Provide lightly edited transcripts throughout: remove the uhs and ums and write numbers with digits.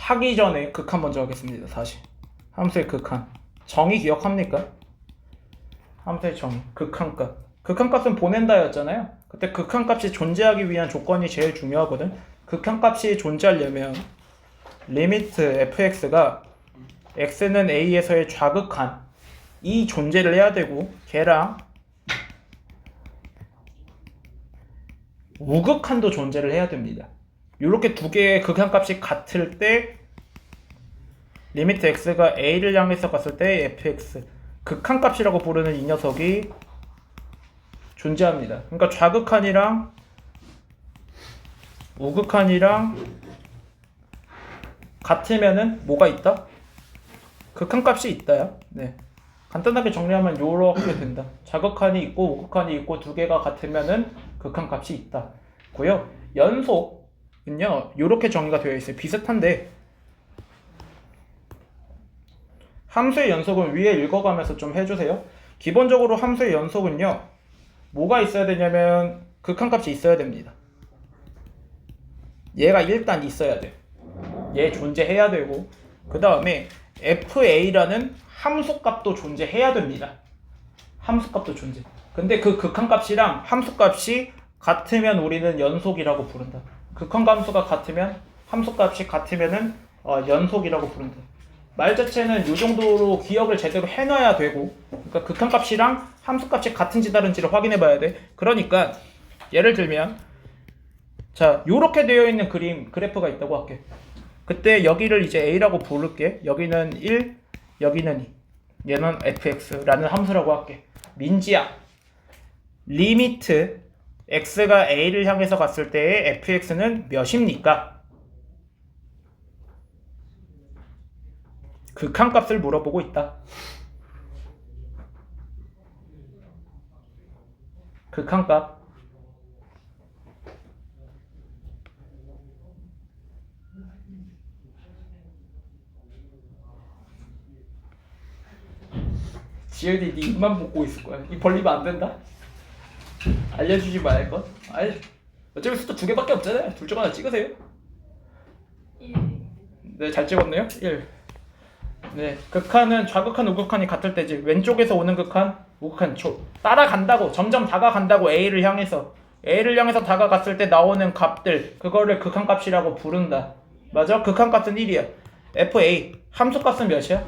하기 전에 극한 먼저 하겠습니다. 다시 함수의 극한 정의 기억합니까? 함수의 정의 극한값. 극한값은 보낸다였잖아요. 그때 극한값이 존재하기 위한 조건이 제일 중요하거든. 극한값이 존재하려면 리미트 fx가 x는 a에서의 좌극한 이 존재를 해야 되고 걔랑 우극한도 존재를 해야 됩니다. 이렇게 두 개의 극한값이 같을 때 리미트 x가 a를 향해서 갔을 때 fx 극한값이라고 부르는 이 녀석이 존재합니다. 그러니까 좌극한이랑 우극한이랑 같으면은 뭐가 있다? 극한값이 있다야. 네. 간단하게 정리하면 이렇게 된다. 좌극한이 있고 우극한이 있고 두 개가 같으면은 극한값이 있다. 고요. 연속은요. 이렇게 정의가 되어 있어요. 비슷한데 함수의 연속은 위에 읽어가면서 좀 해주세요. 기본적으로 함수의 연속은요. 뭐가 있어야 되냐면 극한값이 있어야 됩니다. 얘가 일단 있어야 돼. 얘 존재해야 되고 그 다음에 fa라는 함수값도 존재해야 됩니다. 함수값도 존재. 근데 그 극한값이랑 함수값이 같으면 우리는 연속이라고 부른다. 극한함수가 같으면 함수값이 같으면은 연속이라고 부른다. 말 자체는 이 정도로 기억을 제대로 해놔야 되고, 그러니까 극한값이랑 함수값이 같은지 다른지를 확인해 봐야 돼. 그러니까 예를 들면 자, 요렇게 되어 있는 그래프가 있다고 할게. 그때 여기를 이제 a라고 부를게. 여기는 1, 여기는 2. 얘는 fx라는 함수라고 할게. 민지야, 리미트 x가 a를 향해서 갔을 때의 fx는 몇입니까? 극한값을 물어보고 있다. 극한값. 지은이 네 입만 보고 있을 거야. 입 벌리면 안 된다. 알려주지 말 것. 어차피 숫자 두 개밖에 없잖아요. 둘 중 하나 찍으세요. 1. 네, 잘 찍었네요. 1. 네, 극한은 좌극한, 우극한이 같을 때지. 왼쪽에서 오는 극한, 우극한 따라간다고, 점점 다가간다고 A를 향해서 다가갔을 때 나오는 값들, 그거를 극한값이라고 부른다. 맞아? 극한값은 1이야. FA, 함수값은 몇이야?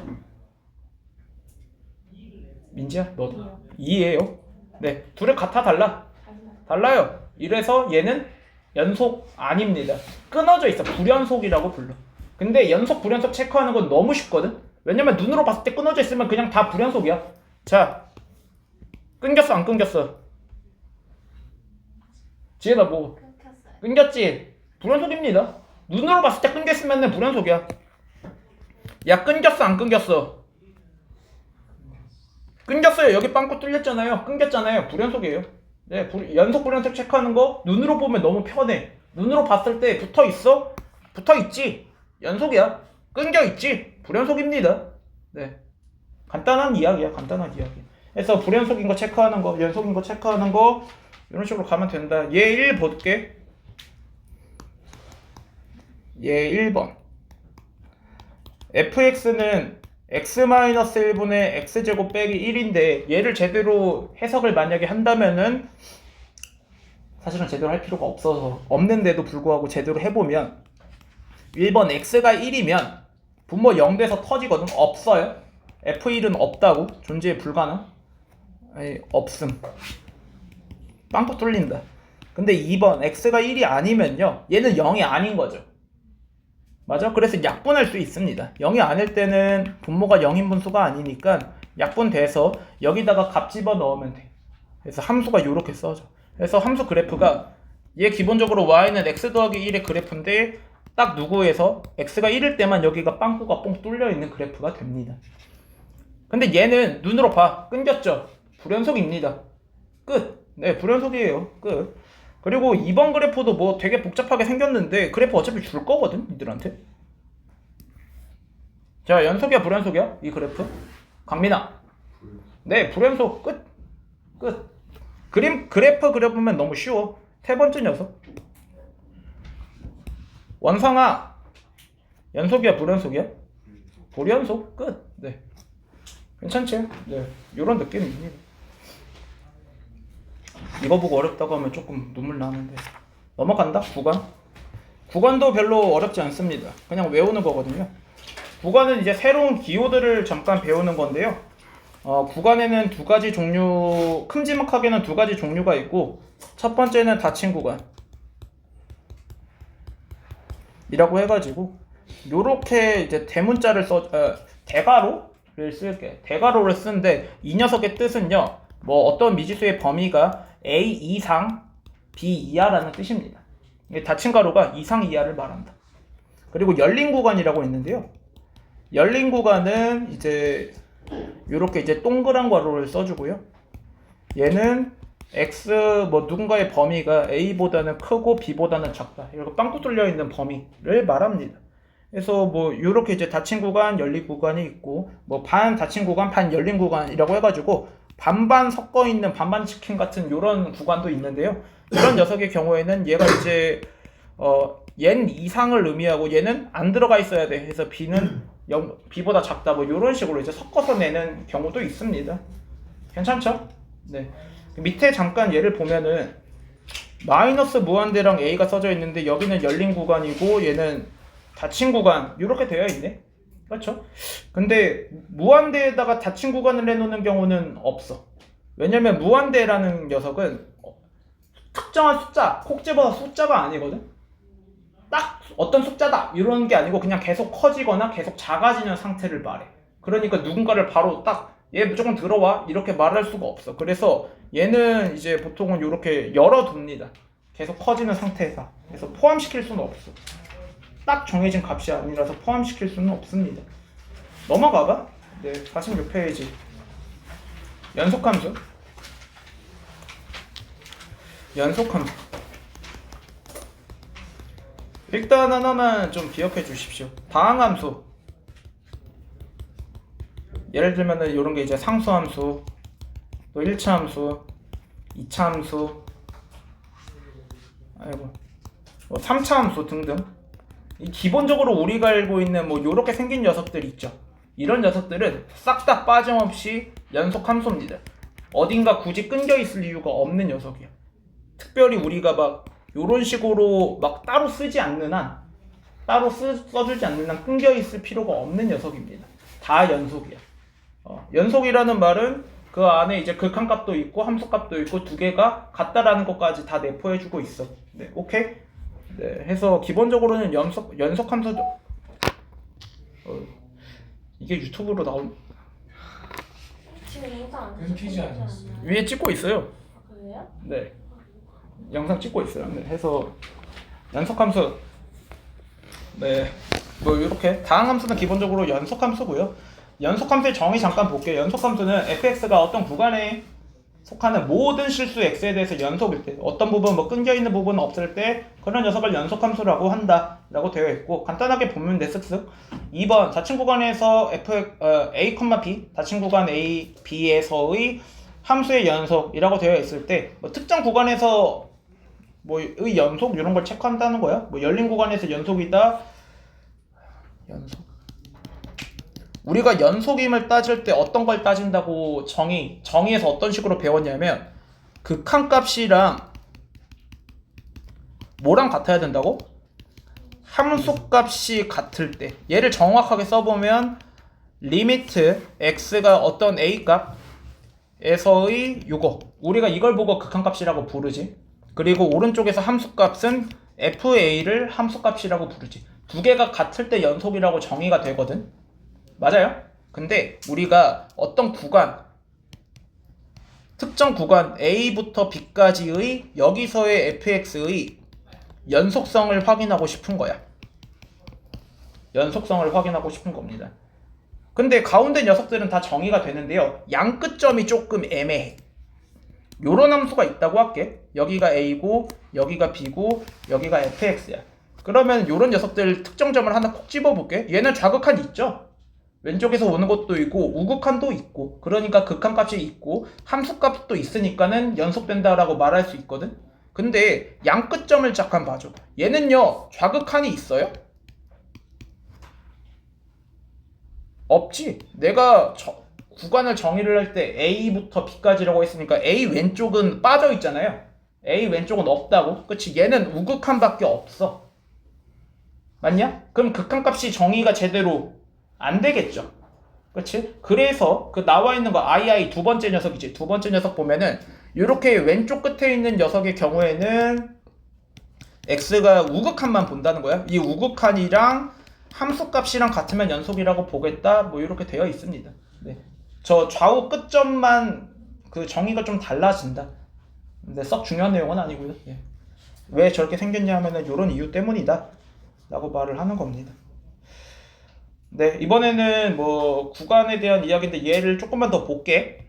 민지야, 너도 2예요. 네, 둘이 같아 달라? 달라요. 이래서 얘는 연속 아닙니다. 끊어져 있어. 불연속이라고 불러. 근데 연속, 불연속 체크하는 건 너무 쉽거든? 왜냐면 눈으로 봤을 때 끊어져 있으면 그냥 다 불연속이야. 자, 끊겼어, 안 끊겼어? 지혜나 뭐? 끊겼어요. 끊겼지? 불연속입니다. 눈으로 봤을 때 끊겼으면 불연속이야. 야, 끊겼어, 안 끊겼어? 끊겼어요. 여기 빵꾸 뚫렸잖아요. 끊겼잖아요. 불연속이에요. 네, 연속, 불연속 체크하는 거 눈으로 보면 너무 편해. 눈으로 봤을 때 붙어 있어? 붙어 있지? 연속이야. 끊겨 있지? 불연속입니다. 네. 간단한 이야기야. 간단한 이야기. 그래서 불연속인 거 체크하는 거, 연속인 거 체크하는 거 이런 식으로 가면 된다. 얘 1 볼게. 얘 1번. fx는 x-1분의 x제곱 빼기 1인데 얘를 제대로 해석을 만약에 한다면은 사실은 제대로 할 필요가 없어서 없는데도 불구하고 제대로 해보면 1번 x가 1이면 분모 0 돼서 터지거든. 없어요. f1은 없다고. 존재 불가능. 아니, 없음. 빵꾸 뚫린다. 근데 2번 x가 1이 아니면요 얘는 0이 아닌 거죠. 맞아? 그래서 약분할 수 있습니다. 0이 아닐 때는 분모가 0인분수가 아니니까 약분돼서 여기다가 값 집어 넣으면 돼. 그래서 함수가 이렇게 써져. 그래서 함수 그래프가 얘 기본적으로 y는 x 더하기 1의 그래프인데 딱 누구에서 x가 1일 때만 여기가 빵꾸가 뽕 뚫려 있는 그래프가 됩니다. 근데 얘는 눈으로 봐. 끊겼죠? 불연속입니다. 끝. 네, 불연속이에요. 끝. 그리고 2번 그래프도 뭐 되게 복잡하게 생겼는데 그래프 어차피 줄 거거든 니들한테. 자, 연속이야 불연속이야? 이 그래프? 강민아. 네, 불연속. 끝. 끝. 그래프 그려보면 너무 쉬워. 세 번째 녀석. 원상아, 연속이야, 불연속이야? 불연속 끝. 네. 괜찮지? 네. 요런 느낌입니다. 이거 보고 어렵다고 하면 조금 눈물 나는데. 넘어간다. 구간. 구간도 별로 어렵지 않습니다. 그냥 외우는 거거든요. 구간은 이제 새로운 기호들을 잠깐 배우는 건데요. 구간에는 두 가지 종류, 큼지막하게는 두 가지 종류가 있고, 첫 번째는 닫힌 구간 이라고 해가지고 요렇게 이제 대문자를 대괄호를 쓸게. 대괄호를 쓰는데 이 녀석의 뜻은요, 뭐 어떤 미지수의 범위가 a 이상 b 이하라는 뜻입니다. 이게 닫힌 가로가 이상 이하를 말한다. 그리고 열린 구간이라고 있는데요. 열린 구간은 이제 요렇게 이제 동그란 괄호를 써주고요. 얘는 x 뭐 누군가의 범위가 a보다는 크고 b보다는 작다, 이렇게 빵꾸 뚫려 있는 범위를 말합니다. 그래서 뭐 요렇게 이제 닫힌 구간, 열린 구간이 있고, 뭐 반 닫힌 구간, 반 열린 구간이라고 해가지고 반반 섞어 있는 반반 치킨 같은 요런 구간도 있는데요. 이런 녀석의 경우에는 얘가 이제 얘는 이상을 의미하고 얘는 안 들어가 있어야 돼. 그래서 b는 b보다 작다, 뭐 요런 식으로 이제 섞어서 내는 경우도 있습니다. 괜찮죠? 네. 밑에 잠깐 예를 보면은 마이너스 무한대랑 a가 써져 있는데 여기는 열린 구간이고 얘는 닫힌 구간 이렇게 되어 있네. 그렇죠? 근데 무한대에다가 닫힌 구간을 해놓는 경우는 없어. 왜냐면 무한대라는 녀석은 특정한 숫자, 콕 집어서 숫자가 아니거든. 딱 어떤 숫자다 이런 게 아니고 그냥 계속 커지거나 계속 작아지는 상태를 말해. 그러니까 누군가를 바로 딱 얘 무조건 들어와 이렇게 말할 수가 없어. 그래서 얘는 이제 보통은 이렇게 열어둡니다. 계속 커지는 상태에서. 그래서 포함시킬 수는 없어. 딱 정해진 값이 아니라서 포함시킬 수는 없습니다. 넘어가봐. 네, 46페이지. 연속함수. 연속함수. 일단 하나만 좀 기억해 주십시오. 다항함수. 예를 들면은 이런 게 이제 상수함수, 또 1차 함수, 2차 함수, 아이고, 뭐 3차 함수 등등. 기본적으로 우리가 알고 있는 뭐 요렇게 생긴 녀석들 있죠. 이런 녀석들은 싹 다 빠짐없이 연속 함수입니다. 어딘가 굳이 끊겨 있을 이유가 없는 녀석이야. 특별히 우리가 막 요런 식으로 막 따로 쓰지 않는 한, 써주지 않는 한 끊겨 있을 필요가 없는 녀석입니다. 다 연속이야. 연속이라는 말은 그 안에 이제 극한값도 있고 함수값도 있고 두 개가 같다라는 것까지 다 내포해주고 있어. 네, 오케이? 네, 해서 기본적으로는 연속함수. 이게 유튜브로 나올. 지금 영상 안 끊기지 않았어요. 위에 찍고 있어요. 아, 그래요? 네, 영상 찍고 있어요. 네, 해서 연속함수. 네, 뭐 이렇게 다항함수는 기본적으로 연속함수고요. 연속함수의 정의 잠깐 볼게요. 연속함수는 fx가 어떤 구간에 속하는 모든 실수 x에 대해서 연속일 때, 어떤 부분 뭐 끊겨 있는 부분 없을 때 그런 녀석을 연속함수라고 한다라고 되어 있고, 간단하게 보면 돼 쓱쓱. 2번 닫힌 구간에서 a, b 닫힌 구간 a, b에서의 함수의 연속이라고 되어 있을 때, 뭐 특정 구간에서 뭐의 연속 이런 걸 체크한다는 거야. 뭐 열린 구간에서 연속이다. 연속. 우리가 연속임을 따질 때 어떤 걸 따진다고 정의에서 어떤 식으로 배웠냐면, 극한값이랑 뭐랑 같아야 된다고? 함수값이 같을 때. 얘를 정확하게 써보면 리미트 x가 어떤 a 값에서의 요거, 우리가 이걸 보고 극한값이라고 부르지. 그리고 오른쪽에서 함수값은 fa를 함수값이라고 부르지. 두 개가 같을 때 연속이라고 정의가 되거든. 맞아요? 근데 우리가 어떤 구간, 특정 구간 A부터 B까지의 여기서의 fx의 연속성을 확인하고 싶은 거야. 연속성을 확인하고 싶은 겁니다. 근데 가운데 녀석들은 다 정의가 되는데요. 양 끝점이 조금 애매해. 요런 함수가 있다고 할게. 여기가 A고 여기가 B고 여기가 fx야. 그러면 요런 녀석들 특정점을 하나 콕 집어볼게. 얘는 좌극한 있죠? 왼쪽에서 오는 것도 있고 우극한도 있고, 그러니까 극한값이 있고 함수값도 있으니까는 연속된다라고 말할 수 있거든. 근데 양 끝점을 잠깐 봐줘. 얘는요 좌극한이 있어요? 없지. 내가 구간을 정의를 할 때 A부터 B까지라고 했으니까 A 왼쪽은 빠져 있잖아요. A 왼쪽은 없다고. 그치? 얘는 우극한밖에 없어. 맞냐? 그럼 극한값이 정의가 제대로 안 되겠죠. 그치? 그래서 그 나와 있는 거 II 두 번째 녀석이지. 두 번째 녀석 보면은 이렇게 왼쪽 끝에 있는 녀석의 경우에는 x가 우극한만 본다는 거야. 이 우극한이랑 함수값이랑 같으면 연속이라고 보겠다. 뭐 이렇게 되어 있습니다. 네. 저 좌우 끝점만 그 정의가 좀 달라진다. 근데 썩 중요한 내용은 아니고요. 예. 왜 저렇게 생겼냐 하면은 이런 이유 때문이다 라고 말을 하는 겁니다. 네, 이번에는 뭐 구간에 대한 이야기인데 얘를 조금만 더 볼게.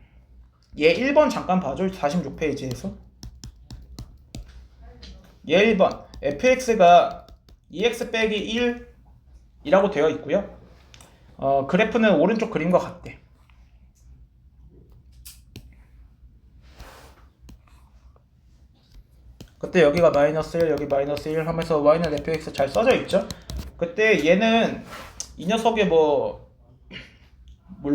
얘 1번 잠깐 봐줘. 46페이지에서 얘 1번 fx가 2x 빼기 1이라고 되어 있고요. 그래프는 오른쪽 그림과 같대. 그때 여기가 마이너스 1 여기 마이너스 1 하면서 y는 fx 잘 써져 있죠. 그때 얘는 이 녀석의 뭘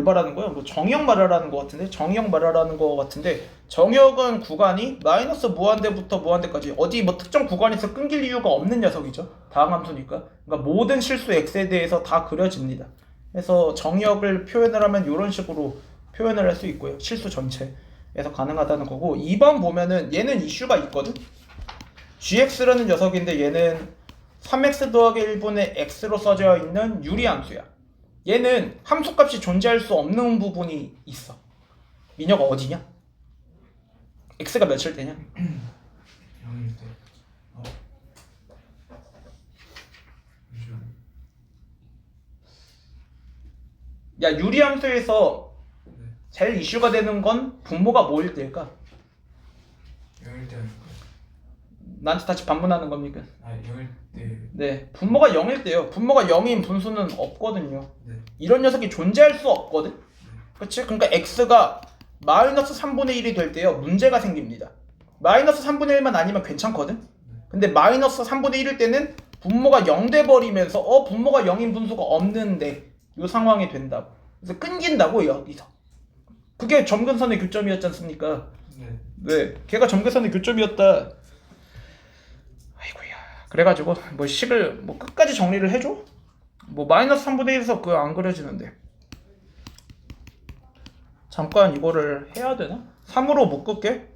말하는 거야? 뭐 정의역 말하라는 거 같은데? 정의역 말하라는 거 같은데 정의역은 구간이 마이너스 무한대부터 무한대까지 어디 뭐 특정 구간에서 끊길 이유가 없는 녀석이죠. 다항함수니까. 그러니까 모든 실수 x에 대해서 다 그려집니다. 그래서 정의역을 표현을 하면 이런 식으로 표현을 할 수 있고요. 실수 전체에서 가능하다는 거고 2번 보면은 얘는 이슈가 있거든? gx라는 녀석인데 얘는 3x 더하기 1분의 x로 써져 있는 유리함수야. 얘는 함수값이 존재할 수 없는 부분이 있어. 민혁아 어디냐? x가 몇일 때냐? 0일 때. 야 유리함수에서 네. 제일 이슈가 되는 건 분모가 뭐일 때일까? 0일 때 아닐까? 나한테 다시 반문하는 겁니까? 아 0일 때. 네, 분모가 0일 때요. 분모가 0인 분수는 없거든요. 네. 이런 녀석이 존재할 수 없거든. 그치? 그러니까 x가 마이너스 3분의 1이 될 때요 문제가 생깁니다. 마이너스 3분의 1만 아니면 괜찮거든. 근데 마이너스 3분의 1일 때는 분모가 0 돼버리면서 분모가 0인 분수가 없는데 이 상황이 된다고. 그래서 끊긴다고 여기서. 그게 점근선의 교점이었지 않습니까? 네. 네, 걔가 점근선의 교점이었다. 아이고야. 그래가지고 뭐 식을 뭐 끝까지 정리를 해줘? 뭐 마이너스 3분의 1에서 그거 안 그려지는데. 잠깐 이거를 해야 되나? 3으로 묶을게.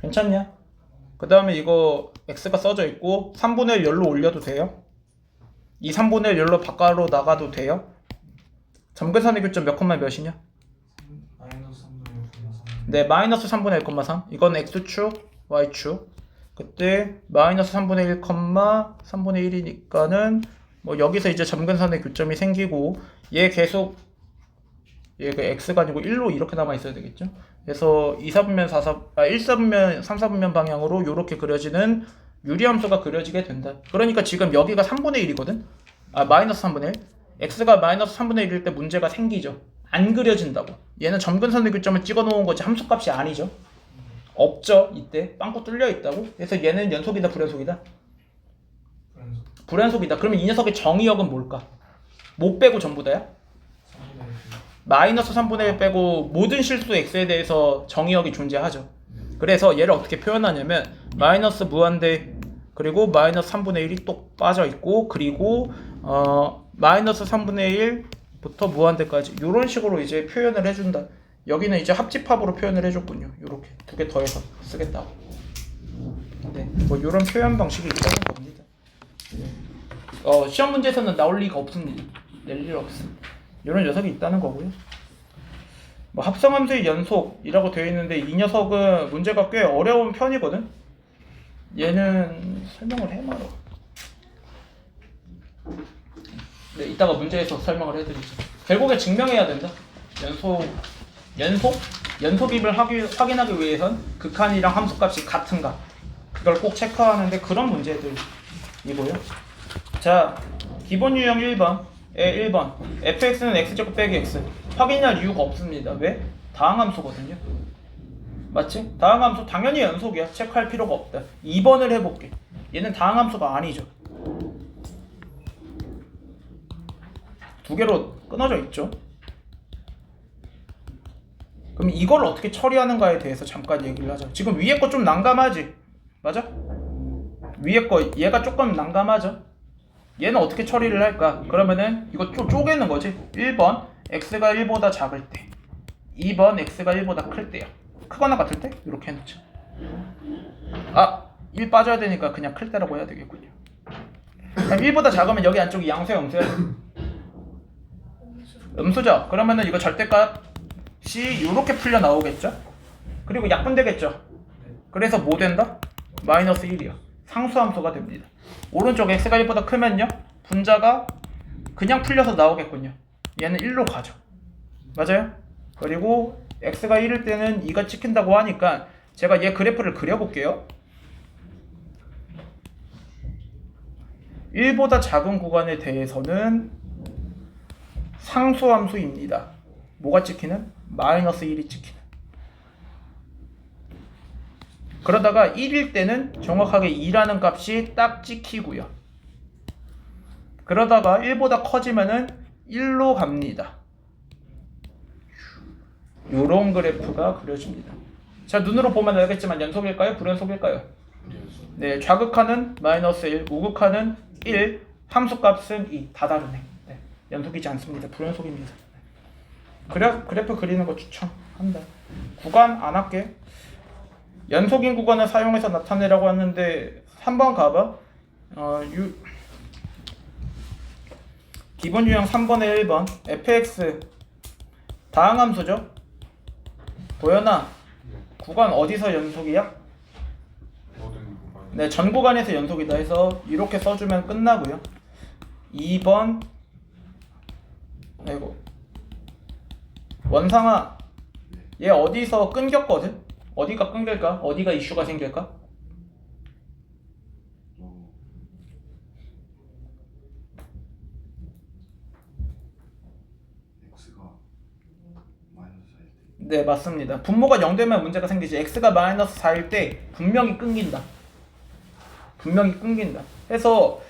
괜찮냐? 그 다음에 이거 x가 써져 있고 3분의 1 열로 올려도 돼요? 이 3분의 1 열로 바깥으로 나가도 돼요? 점근선의 교점 몇 콤마 몇이냐? 마이너스 3분의 1,3. 네, 마이너스 3분의 1,3. 이건 x축, y축. 그때 마이너스 3분의 1, 3분의 1이니까는 뭐 여기서 이제 점근선의 교점이 생기고 얘 계속 얘가 x가 아니고 1로 이렇게 남아 있어야 되겠죠. 그래서 1, 4분면 3, 4분면 방향으로 이렇게 그려지는 유리함수가 그려지게 된다. 그러니까 지금 여기가 3분의 1이거든. 마이너스 3분의 1. x가 마이너스 3분의 1일 때 문제가 생기죠. 안 그려진다고. 얘는 점근선의 교점을 찍어 놓은 거지 함수값이 아니죠. 없죠. 이때 빵꾸 뚫려 있다고. 그래서 얘는 연속이다 불연속이다? 불연속이다. 그러면 이 녀석의 정의역은 뭘까? 못 빼고 전부 다야? 3분의 1. 마이너스 3분의 1 빼고 모든 실수 x에 대해서 정의역이 존재하죠. 그래서 얘를 어떻게 표현하냐면 마이너스 무한대 그리고 마이너스 3분의 1이 또 빠져 있고 그리고 마이너스 3분의 1부터 무한대까지 이런 식으로 이제 표현을 해준다. 여기는 이제 합집합으로 표현을 해줬군요. 이렇게 두 개 더해서 쓰겠다고. 네, 뭐 이런 표현 방식이 있다는 겁니다. 시험 문제에서는 나올 리가 없습니다. 낼 일 없습니다. 이런 녀석이 있다는 거고요. 뭐 합성함수의 연속이라고 되어 있는데 이 녀석은 문제가 꽤 어려운 편이거든. 얘는 설명을 해 말어. 네, 이따가 문제에서 설명을 해드리죠. 결국에 증명해야 된다. 연속임을 확인하기 위해선 극한이랑 함수값이 같은가 그걸 꼭 체크하는데 그런 문제들이고요. 자, 기본 유형 1번. 1번 fx는 x제곱 빼기 x 확인할 이유가 없습니다. 왜? 다항함수거든요. 맞지? 다항함수 당연히 연속이야. 체크할 필요가 없다. 2번을 해볼게. 얘는 다항함수가 아니죠. 두 개로 끊어져 있죠. 그럼 이걸 어떻게 처리하는가에 대해서 잠깐 얘기를 하자. 지금 위에 거 좀 난감하지? 맞아? 위에 거 얘가 조금 난감하죠? 얘는 어떻게 처리를 할까? 그러면은 이거 쪼개는 거지. 1번 x가 1보다 작을 때, 2번 x가 1보다 클 때요. 크거나 같을 때 이렇게 해놓자. 1 빠져야 되니까 그냥 클 때라고 해야 되겠군요. 그럼 1보다 작으면 여기 안쪽이 양수야 음수야? 음수죠. 그러면은 이거 절대값이 이렇게 풀려 나오겠죠. 그리고 약분되겠죠. 그래서 뭐 된다? 마이너스 1이요. 상수함수가 됩니다. 오른쪽 x가 1보다 크면요 분자가 그냥 풀려서 나오겠군요. 얘는 1로 가죠. 맞아요? 그리고 x가 1일 때는 2가 찍힌다고 하니까 제가 얘 그래프를 그려볼게요. 1보다 작은 구간에 대해서는 상수함수입니다. 뭐가 찍히는? 마이너스 1이 찍히는. 그러다가 1일 때는 정확하게 2라는 값이 딱 찍히고요. 그러다가 1보다 커지면은 1로 갑니다. 요런 그래프가 그려집니다. 자, 눈으로 보면 알겠지만 연속일까요? 불연속일까요? 네, 좌극하는 마이너스 1, 우극하는 1, 함수값은 2. 다 다르네. 네, 연속이지 않습니다. 불연속입니다. 그래프 그리는 거 추천한다. 구간 안 할게. 연속인 구간을 사용해서 나타내라고 하는데 3번 가봐. 기본 유형 3번에 1번 fx 다항함수죠. 도연아, 구간 어디서 연속이야? 네, 전 구간에서 연속이다 해서 이렇게 써주면 끝나고요. 2번 아이고 원상아, 얘 어디서 끊겼거든? 어디가 끊길까? 어디가 이슈가 생길까? x가 마이너스 4일 때. 네, 맞습니다. 분모가 0되면 문제가 생기지. x가 마이너스 4일 때 분명히 끊긴다. 분명히 끊긴다. 해서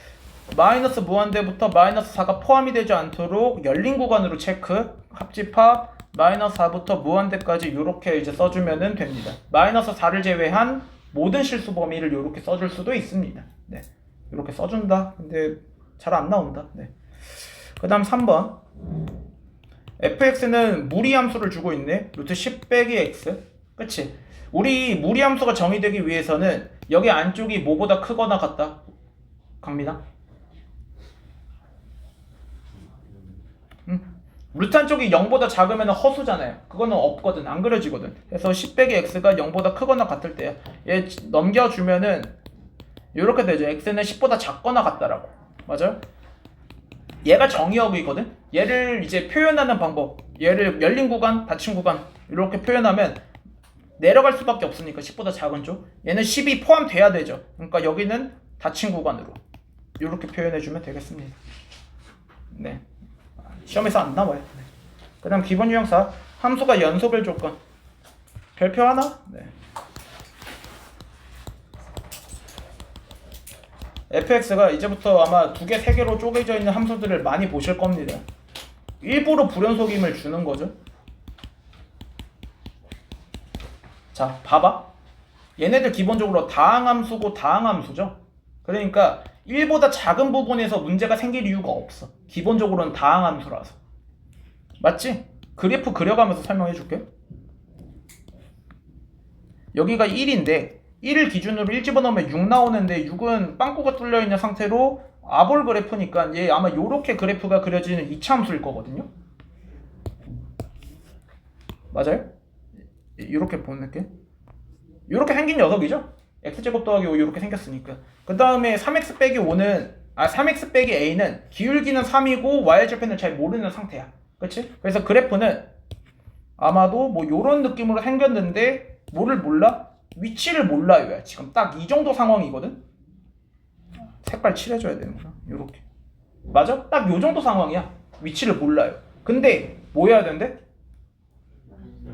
마이너스 무한대부터 마이너스 4가 포함이 되지 않도록 열린 구간으로 체크, 합집합 마이너스 4부터 무한대까지 이렇게 이제 써주면 됩니다. 마이너스 4를 제외한 모든 실수 범위를 이렇게 써줄 수도 있습니다. 네, 이렇게 써준다. 근데 잘 안 나온다. 네. 그 다음 3번 fx는 무리함수를 주고 있네. 루트 10 빼기 x. 그치? 우리 무리함수가 정의되기 위해서는 여기 안쪽이 뭐보다 크거나 같다. 강민아? 루트 한쪽이 0보다 작으면 허수잖아요. 그거는 없거든. 안 그려지거든. 그래서 10 빼기 x가 0보다 크거나 같을 때야. 얘 넘겨주면은 이렇게 되죠. x는 10보다 작거나 같다라고. 맞아요? 얘가 정의역이거든. 얘를 이제 표현하는 방법. 얘를 열린 구간, 닫힌 구간 이렇게 표현하면 내려갈 수밖에 없으니까 10보다 작은 쪽. 얘는 10이 포함돼야 되죠. 그러니까 여기는 닫힌 구간으로 이렇게 표현해주면 되겠습니다. 네. 시험에서 안 나와요. 네. 그 다음 기본 유형 4 함수가 연속일 조건. 별표 하나? 네. fx가 이제부터 아마 2개, 3개로 쪼개져 있는 함수들을 많이 보실 겁니다. 일부러 불연속임을 주는 거죠. 자, 봐봐. 얘네들 기본적으로 다항함수고 다항함수죠. 그러니까 1보다 작은 부분에서 문제가 생길 이유가 없어. 기본적으로는 다항함수라서. 맞지? 그래프 그려가면서 설명해 줄게. 여기가 1인데 1을 기준으로 1 집어넣으면 6 나오는데 6은 빵꾸가 뚫려 있는 상태로 아볼 그래프니까 얘 아마 요렇게 그래프가 그려지는 2차 함수일 거거든요. 맞아요? 이렇게 보는 게 이렇게 생긴 녀석이죠. x제곱 더하기 5 이렇게 생겼으니까. 그 다음에 3x 빼기 5는 3x 빼기 a는 기울기는 3이고 y절편을 잘 모르는 상태야. 그치? 그래서 그래프는 아마도 뭐 요런 느낌으로 생겼는데 뭐를 몰라? 위치를 몰라요. 지금 딱 이 정도 상황이거든. 색깔 칠해줘야 되는구나. 요렇게. 맞아? 딱 요 정도 상황이야. 위치를 몰라요. 근데 뭐 해야 된대?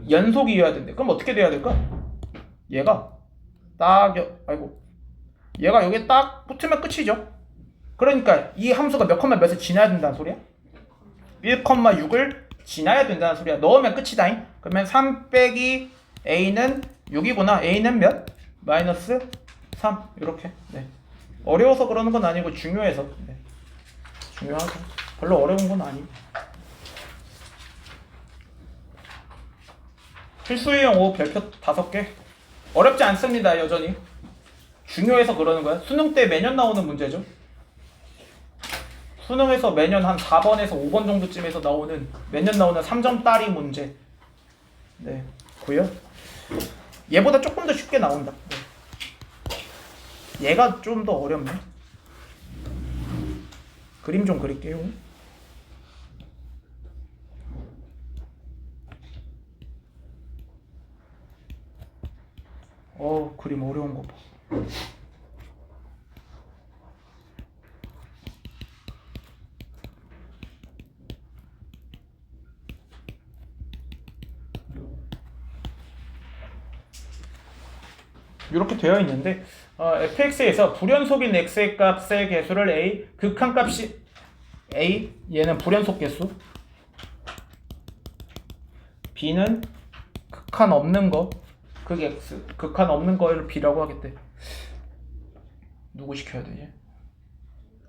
연속이어야 된대. 그럼 어떻게 돼야 될까? 얘가 딱 얘가 여기 딱 붙으면 끝이죠. 그러니까 이 함수가 몇 컴마 몇을 지나야 된다는 소리야? 1,6을 지나야 된다는 소리야. 넣으면 끝이다잉. 그러면 3 빼기 a는 6이구나. a는 몇? 마이너스 3 이렇게. 네. 어려워서 그러는 건 아니고 중요해서. 네. 중요하죠. 별로 어려운 건 아니고. 필수 유형 5 별표 5개. 어렵지 않습니다. 여전히. 중요해서 그러는 거야. 수능 때 매년 나오는 문제죠. 수능에서 매년 한 4번에서 5번 정도쯤에서 나오는 매년 나오는 3점 따리 문제. 네, 고요. 얘보다 조금 더 쉽게 나온다. 네. 얘가 좀 더 어렵네. 그림 좀 그릴게요. 그림 어려운 거 봐. 이렇게 되어 있는데 fx에서 불연속인 x의 값의 개수를 a, 극한값이 a, 얘는 불연속 개수, b는 극한 없는 거, 극 x, 극한 없는 거를 b라고 하겠대. 누구 시켜야 되지?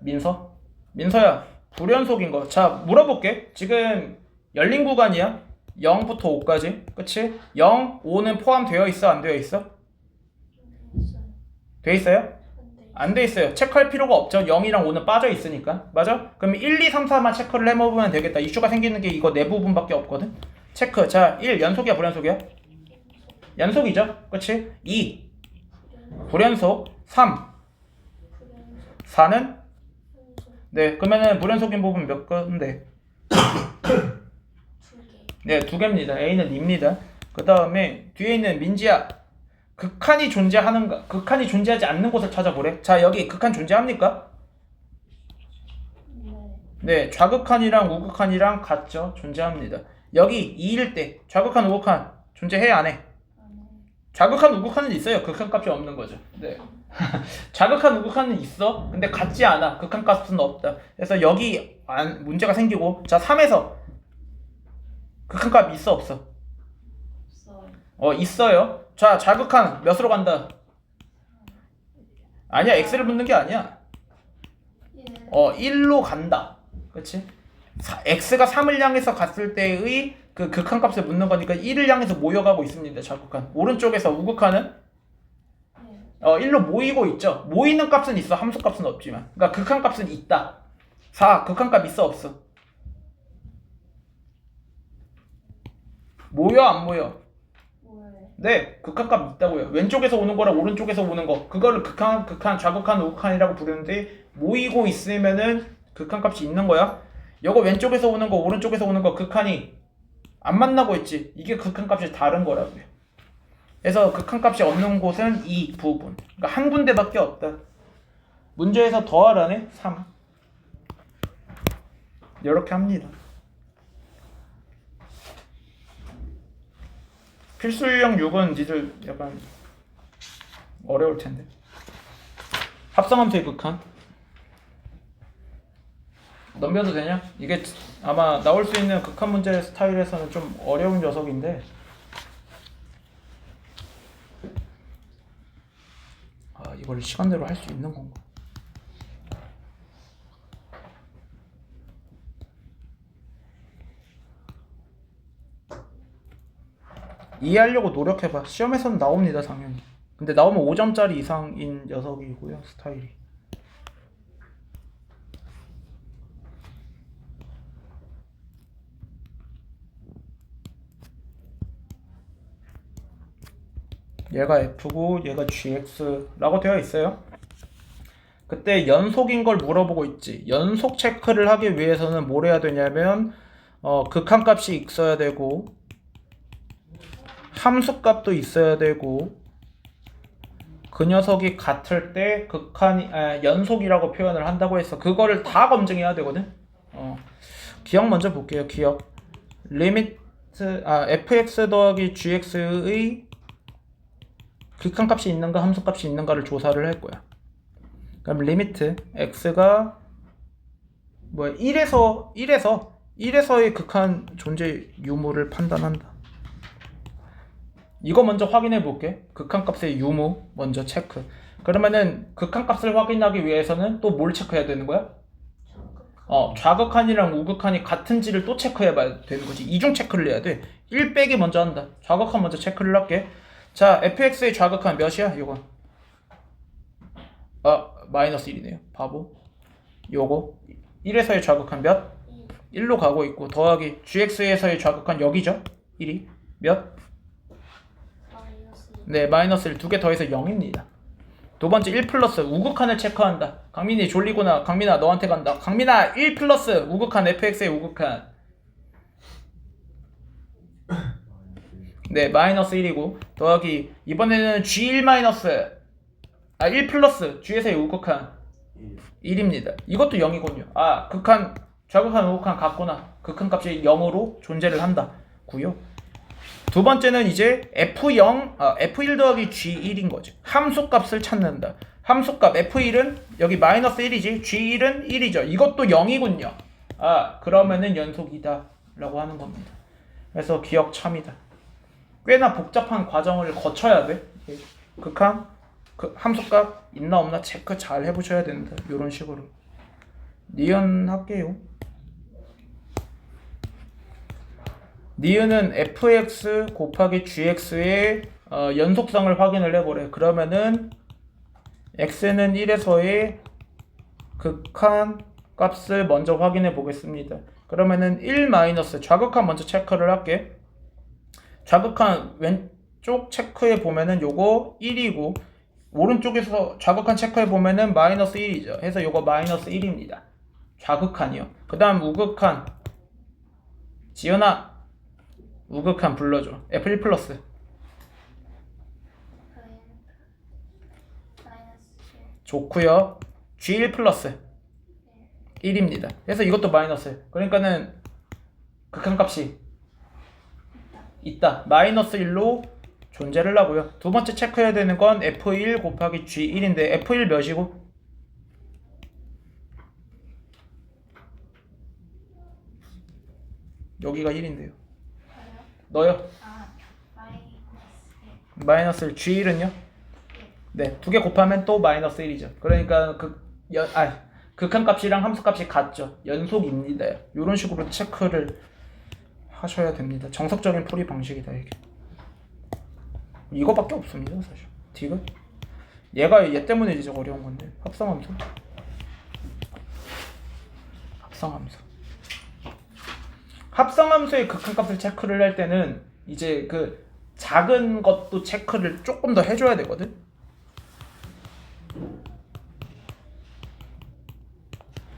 민서? 민서야, 불연속인 거. 자, 물어볼게. 지금 열린 구간이야. 0부터 5까지. 그치? 0, 5는 포함되어 있어? 안 되어 있어? 돼 있어요? 안 돼 있어요. 체크할 필요가 없죠. 0이랑 5는 빠져 있으니까. 맞아? 그럼 1, 2, 3, 4만 체크를 해보면 되겠다. 이슈가 생기는 게 이거 네 부분밖에 없거든. 체크. 자, 1 연속이야, 불연속이야? 연속이죠. 그치? 2 불연속. 3 4는? 네, 그러면은 불연속인 부분 몇 건데? 네, 2개입니다. A는 2입니다. 그 다음에 뒤에 있는 민지야, 극한이 존재하는가? 극한이 존재하지 않는 곳을 찾아보래. 자, 여기 극한 존재합니까? 네, 좌극한이랑 우극한이랑 같죠. 존재합니다. 여기 2일 때 좌극한, 우극한 존재해, 안 해? 좌극한, 우극한은 있어요. 극한값이 없는 거죠. 네. 좌극한, 우극한은 있어. 근데 같지 않아. 극한값은 없다. 그래서 여기 문제가 생기고. 자, 3에서 극한값 있어, 없어? 있어요. 자, 좌극한 몇으로 간다? 아니야, x를 묻는 게 아니야. 1로 간다. 그치? x가 3을 향해서 갔을 때의 그 극한값을 묻는 거니까 1을 향해서 모여가고 있습니다. 좌극한. 오른쪽에서 우극한은 1로 모이고 있죠. 모이는 값은 있어. 함수값은 없지만. 그러니까 극한값은 있다. 4 극한값 있어, 없어? 모여, 안 모여? 네, 극한값 있다고요. 왼쪽에서 오는 거랑 오른쪽에서 오는 거, 그거를 극한, 좌극한, 우극한이라고 부르는데, 모이고 있으면은 극한값이 있는 거야. 요거 왼쪽에서 오는 거, 오른쪽에서 오는 거, 극한이 안 만나고 있지. 이게 극한값이 다른 거라고요. 그래서 극한값이 없는 곳은 이 부분. 그러니까 한 군데밖에 없다. 문제에서 더하라네. 3. 이렇게 합니다. 필수 유형 6은 니들 약간 어려울 텐데. 합성함수의 극한. 넘겨도 되냐? 이게 아마 나올 수 있는 극한 문제 스타일에서는 좀 어려운 녀석인데. 이걸 시간대로 할 수 있는 건가? 이해하려고 노력해봐. 시험에서는 나옵니다, 당연히. 근데 나오면 5점짜리 이상인 녀석이고요, 스타일이. 얘가 F고 얘가 GX라고 되어 있어요. 그때 연속인 걸 물어보고 있지. 연속 체크를 하기 위해서는 뭘 해야 되냐면 극한값이 있어야 되고 함수값도 있어야 되고 그 녀석이 같을 때 연속이라고 표현을 한다고 했어. 그거를 다 검증해야 되거든. 기억 먼저 볼게요. 기억. 리미트 fx 더하기 gx의 극한값이 있는가 함수값이 있는가를 조사를 할 거야. 그럼 리미트 x가 1에서 1에서의 극한 존재 유무를 판단한다. 이거 먼저 확인해 볼게. 극한값의 유무 먼저 체크. 그러면은 극한값을 확인하기 위해서는 또 뭘 체크해야 되는 거야? 좌극한이랑 우극한이 같은지를 또 체크해 봐야 되는 거지. 이중 체크를 해야 돼. 1 빼기 먼저 한다. 좌극한 먼저 체크를 할게. 자, fx의 좌극한 몇이야? 이거 마이너스 1이네요. 바보. 요거 1에서의 좌극한 몇? 1로 가고 있고 더하기 gx에서의 좌극한 여기죠? 1이 몇? 마이너스 네, 마이너스 1 두 개 더해서 0입니다. 두 번째 1 플러스 우극한을 체크한다. 강민이 졸리구나. 강민아 너한테 간다. 강민아 1 플러스 우극한 fx의 우극한. 네, 마이너스 1이고 더하기 이번에는 g1 마이너스 1 플러스 g에서의 우극한 1입니다. 이것도 0이군요. 극한 좌극한 우극한 같구나. 극한값이 0으로 존재를 한다고요. 두 번째는 이제 f1 더하기 g1인 거지. 함수값을 찾는다. 함수값 f1은 여기 마이너스 1이지. g1은 1이죠. 이것도 0이군요. 그러면은 연속이다 라고 하는 겁니다. 그래서 기억 참이다. 꽤나 복잡한 과정을 거쳐야 돼. 극한 함수값 있나 없나 체크 잘 해보셔야 된다. 이런 식으로 니은 할게요. 니은은 fx 곱하기 gx의 연속성을 확인을 해보래. 그러면은 x는 1에서의 극한 값을 먼저 확인해 보겠습니다. 그러면은 1 마이너스 좌극한 먼저 체크를 할게. 좌극한 왼쪽 체크해 보면은 요거 1이고 오른쪽에서 좌극한 체크해 보면은 마이너스 1이죠. 해서 요거 마이너스 1입니다. 좌극한이요. 그 다음 우극한. 지연아 우극한 불러줘. f1 플러스 좋구요. g1 플러스 1입니다. 그래서 이것도 마이너스. 그러니까는 극한값이 있다. 마이너스 1로 존재를 하고요. 두 번째 체크해야 되는 건 f1 곱하기 g1인데 f1 몇이고? 여기가 1인데요. 너요? 마이너스 1. g1은요? 네, 두 개 곱하면 또 마이너스 1이죠. 그러니까 극한값이랑 함수값이 같죠. 연속입니다. 이런 식으로 체크를 하셔야 됩니다. 정석적인 풀이 방식이다 이게. 이거밖에 없습니다 사실. 디귿. 얘 때문에 이제 어려운 건데. 합성함수. 합성함수의 극한값을 체크를 할 때는 이제 그 작은 것도 체크를 조금 더 해줘야 되거든.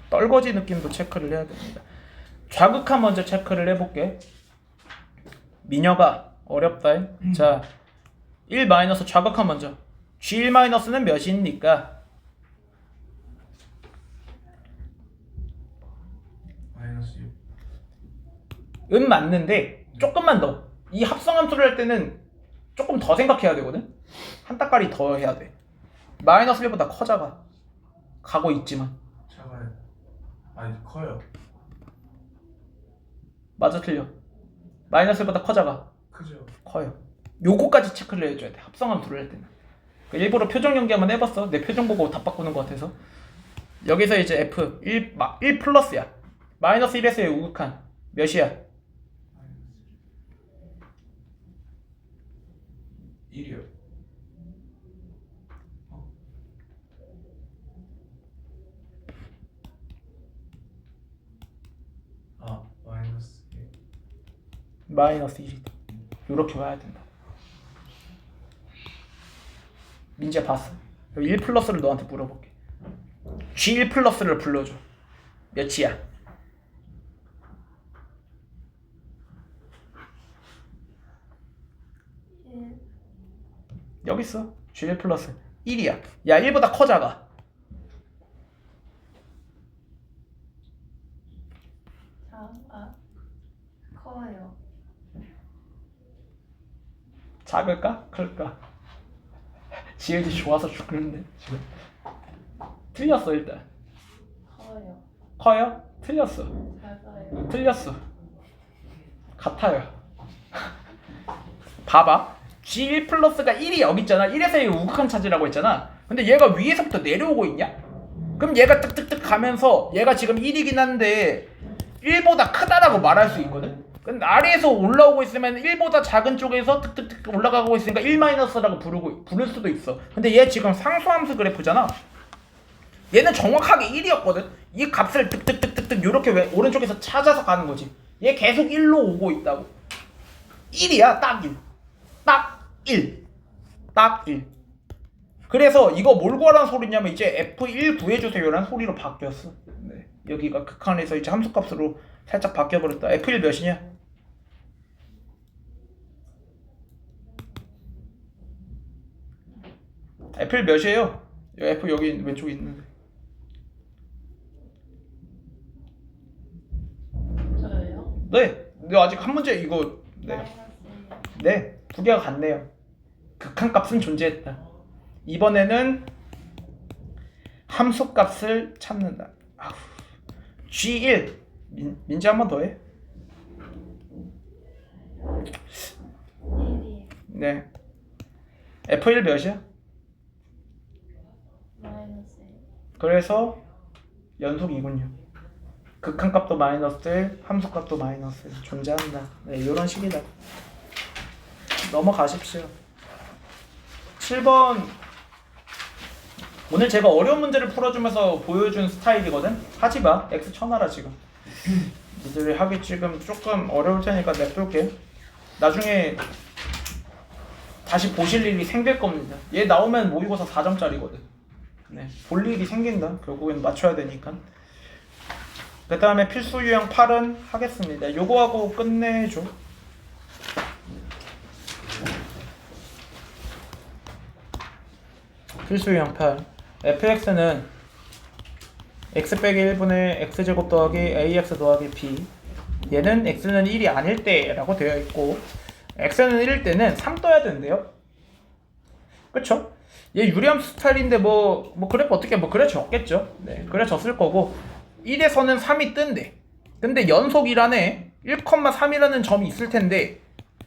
떨거지 느낌도 체크를 해야 됩니다. 좌극한 먼저 체크를 해볼게. 민혁아 어렵다. 자, 1 마이너스 좌극한 먼저. g1 마이너스는 몇입니까? 마이너스 6. 맞는데 조금만 더. 이 합성함수를 할 때는 조금 더 생각해야 되거든. 한 따까리 더 해야 돼. 마이너스 1보다 커져가. 가고 있지만. 작아요. 아니 커요. 맞아 틀려. 마이너스 1보다 커져가. 크죠. 커요. 요거까지 체크를 해줘야 돼. 합성함수를 할 때는. 일부러 표정 연기 한번 해봤어. 내 표정 보고 답 바꾸는 것 같아서. 여기서 이제 f 1 플러스야. 마이너스 1에서의 우극한 몇이야? 1이요. 마이너스 1. 마이너스 1이다. 요렇게 봐야 된다. 민재 봤어. 1 플러스를 너한테 물어볼게. G1 플러스를 불러줘. 몇이야? 여기 있어. G1 플러스 1이야. 야 1보다 커 작아? 커요. 작을까? 클까? 지은이 좋아서 죽는데 지금. 틀렸어 일단. 커요. 커요? 틀렸어. 맞아요. 틀렸어. 같아요. 봐봐. G1 플러스가 1이 여기 있잖아. 1에서의 우극한 차지라고 했잖아. 근데 얘가 위에서부터 내려오고 있냐? 그럼 얘가 뜩뜩뜩 가면서 얘가 지금 1이긴 한데 1보다 크다라고 말할 수 있거든? 근데 아래에서 올라오고 있으면 1보다 작은 쪽에서 뜩뜩뜩 올라가고 있으니까 1-라고 부를 수도 있어. 근데 얘 지금 상수함수 그래프잖아. 얘는 정확하게 1이었거든? 이 값을 뜩뜩뜩뜩 이렇게 오른쪽에서 찾아서 가는 거지. 얘 계속 1로 오고 있다고. 1이야, 딱 1. 딱 1. 딱 1. 그래서 이거 뭘 구하라는 소리냐면 이제 F1 구해주세요라는 소리로 바뀌었어. 네. 여기가 극한에서 이제 함수값으로 살짝 바뀌어버렸다. F1 몇이냐? F1 몇이에요? F 여기 왼쪽에 있는데. 저요? 네. 근데 아직 한 문제 이거 네. 마이너스 네. 두 개가 같네요. 극한값은 존재했다. 이번에는 함수값을 찾는다. 아우. G1 민지 한 번 더 해. 1이 네. F1 몇이야? 마이너스 1. 그래서 연속이군요. 극한값도 마이너스 1, 함수값도 마이너스 1 존재한다. 네, 이런 식이다. 넘어가십시오. 7번 오늘 제가 어려운 문제를 풀어주면서 보여준 스타일이거든? 하지마. X 쳐놔라 지금. 니들이 하기 지금 조금 어려울 테니까 냅둘게. 나중에 다시 보실 일이 생길 겁니다. 얘 나오면 모의고사 4점짜리거든. 네, 볼 일이 생긴다. 결국엔 맞춰야 되니까. 그 다음에 필수 유형 8은 하겠습니다. 요거 하고 끝내줘. 필수 유형 8. fx는 x 빼기 1분의 x제곱 더하기 ax 더하기 b. 얘는 x는 1이 아닐 때라고 되어 있고 x는 1일 때는 3 떠야 된대요. 그쵸? 얘 유리함수 스타일인데 뭐 그래프 어떻게 그려졌겠죠. 네, 그려졌을 거고 1에서는 3이 뜬대. 근데 연속이라네 1,3이라는 점이 있을 텐데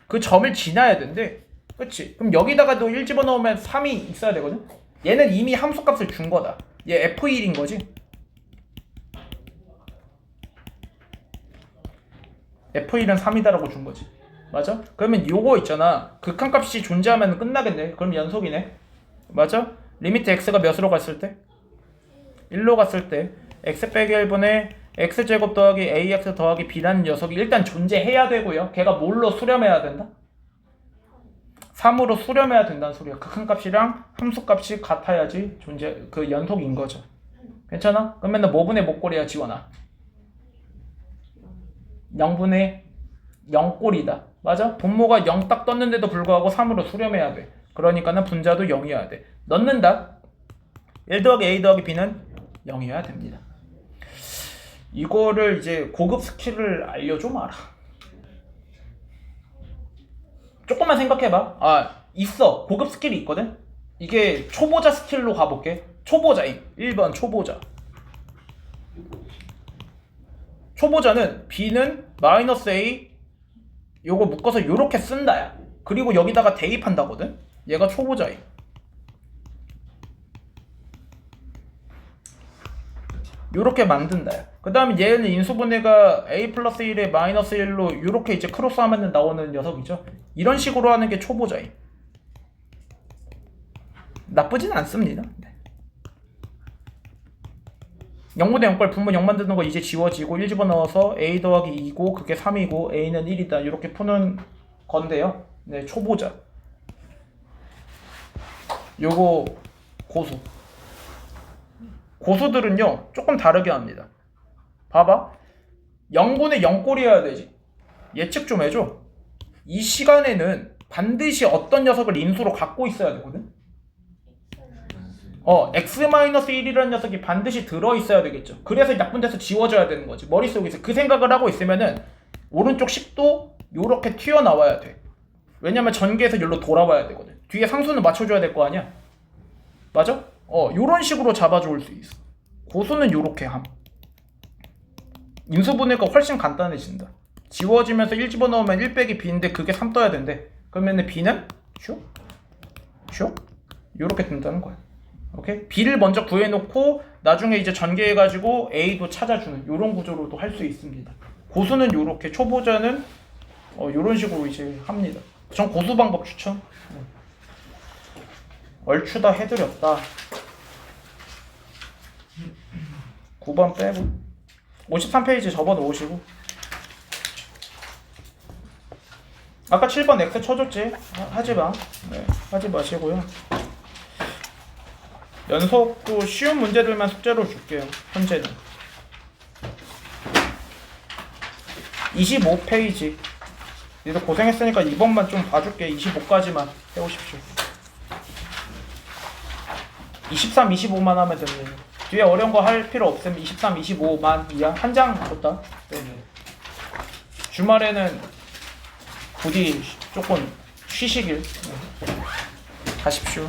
그 점을 지나야 된대. 그치? 그럼 여기다가도 1 집어넣으면 3이 있어야 되거든? 얘는 이미 함수값을 준 거다. 얘 F1인 거지? F1은 3이다라고 준 거지. 맞아? 그러면 요거 있잖아. 극한값이 존재하면 끝나겠네. 그럼 연속이네. 맞아? 리미트 x가 몇으로 갔을 때? 1로 갔을 때 x 빼기 1분의 x제곱 더하기 ax 더하기 b라는 녀석이 일단 존재해야 되고요. 걔가 뭘로 수렴해야 된다? 3으로 수렴해야 된다는 소리야. 극한값이랑 함수값이 같아야지 그 연속인 거죠. 괜찮아? 그럼 맨날 뭐분의 목골이야 지원아? 0분의 0꼴이다. 맞아? 분모가 0 딱 떴는데도 불구하고 3으로 수렴해야 돼. 그러니까는 분자도 0이어야 돼. 넣는다. 1 더하기 a 더하기 b는 0이어야 됩니다. 이거를 이제 고급 스킬을 알려줘 마라. 조금만 생각해봐. 있어. 고급 스킬이 있거든? 이게 초보자 스킬로 가볼게. 초보자임. 1번 초보자. 초보자는 b는 마이너스 a 요거 묶어서 요렇게 쓴다야. 그리고 여기다가 대입한다거든? 얘가 초보자임. 요렇게 만든다야. 그 다음에 얘는 인수분해가 a 플러스 1에 마이너스 1로 요렇게 이제 크로스하면 나오는 녀석이죠. 이런 식으로 하는 게 초보자임. 나쁘진 않습니다. 0분의 0걸 분모 0 만드는 거 이제 지워지고 1 집어넣어서 a 더하기 2고 그게 3이고 a는 1이다. 이렇게 푸는 건데요. 네, 초보자. 요거 고수. 고수들은요 조금 다르게 합니다. 봐봐. 0분의 0꼴이어야 되지. 예측 좀 해줘. 이 시간에는 반드시 어떤 녀석을 인수로 갖고 있어야 되거든. x-1이라는 녀석이 반드시 들어있어야 되겠죠. 그래서 약분돼서 지워져야 되는 거지. 머릿속에서 그 생각을 하고 있으면은 오른쪽 10도 요렇게 튀어나와야 돼. 왜냐면 전개에서 여기로 돌아와야 되거든. 뒤에 상수는 맞춰줘야 될 거 아니야. 맞아? 요런 식으로 잡아줄 수 있어. 고수는 요렇게 함. 인수분해가 훨씬 간단해진다. 지워지면서 1 집어넣으면 1 빼기 b인데 그게 3 떠야 된대. 그러면 b는 슉 요렇게 된다는 거야. 오케이? b를 먼저 구해놓고 나중에 이제 전개해가지고 a도 찾아주는 요런 구조로도 할 수 있습니다. 고수는 요렇게, 초보자는 요런 식으로 이제 합니다. 전 고수 방법 추천. 얼추 다 해드렸다. 9번 빼고 53페이지 접어 놓으시고, 아까 7번 X 쳐줬지? 하지마. 네, 하지 마시고요. 연속도 쉬운 문제들만 숙제로 줄게요. 현재는 25페이지. 니들 고생했으니까 2번만 좀 봐줄게. 25까지만 해오십시오. 23, 25만 하면 됩니다. 뒤에 어려운 거 할 필요 없으면 23, 25만 이하 한 장 줬다. 네. 주말에는 부디 조금 쉬시길. 가십시오.